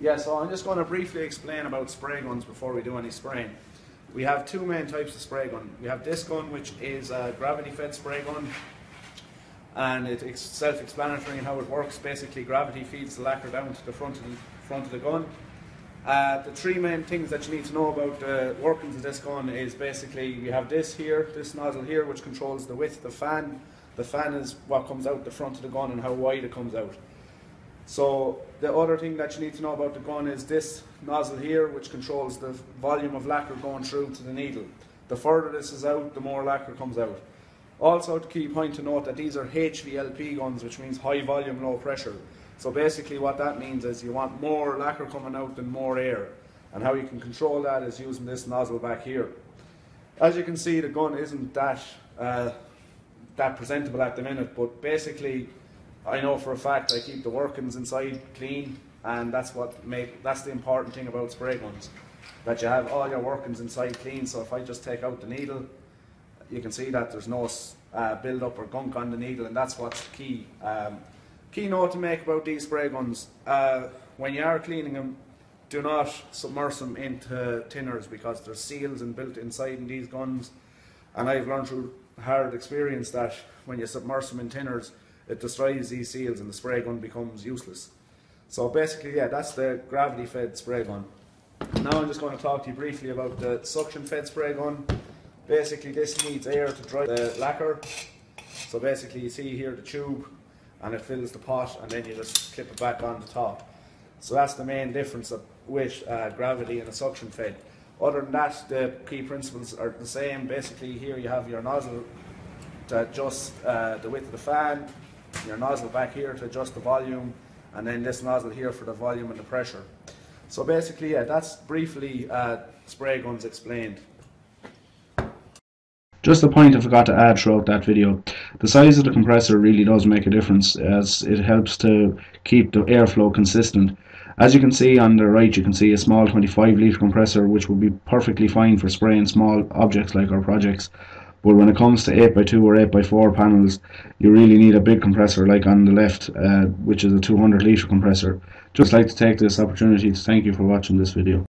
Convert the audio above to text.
Yeah, so I'm just going to briefly explain about spray guns before we do any spraying. We have two main types of spray gun. We have this gun, which is a gravity-fed spray gun, and it's self-explanatory in how it works. Basically, gravity feeds the lacquer down to the front of the gun. The three main things that you need to know about the workings of this gun is basically you have this here, this nozzle here, which controls the width of the fan. The fan is what comes out the front of the gun and how wide it comes out. So the other thing that you need to know about the gun is this nozzle here, which controls the volume of lacquer going through to the needle. The further this is out, the more lacquer comes out. Also, the key point to note that these are HVLP guns, which means high volume, low pressure. So basically what that means is you want more lacquer coming out than more air. And how you can control that is using this nozzle back here. As you can see, the gun isn't that presentable at the minute, but basically I know for a fact I keep the workings inside clean, and that's the important thing about spray guns, that you have all your workings inside clean. So if I just take out the needle, you can see that there's no build up or gunk on the needle, and that's what's key. Key note to make about these spray guns: when you are cleaning them, do not submerge them into tinners, because there's seals built inside in these guns, and I've learned through hard experience that when you submerge them in tinners, it destroys these seals and the spray gun becomes useless. So basically, yeah, that's the gravity fed spray gun. Now I'm just going to talk to you briefly about the suction fed spray gun. Basically, this needs air to dry the lacquer. So basically, you see here the tube, and it fills the pot, and then you just clip it back on the top. So that's the main difference with gravity and a suction fed. Other than that, the key principles are the same. Basically, here you have your nozzle to adjust the width of the fan, your nozzle back here to adjust the volume, and then this nozzle here for the volume and the pressure. So basically, yeah, that's briefly spray guns explained. Just a point I forgot to add throughout that video: the size of the compressor really does make a difference, as it helps to keep the airflow consistent. As you can see on the right, you can see a small 25 litre compressor, which would be perfectly fine for spraying small objects like our projects. But when it comes to 8x2 or 8x4 panels, you really need a big compressor like on the left, which is a 200 litre compressor. Just like to take this opportunity to thank you for watching this video.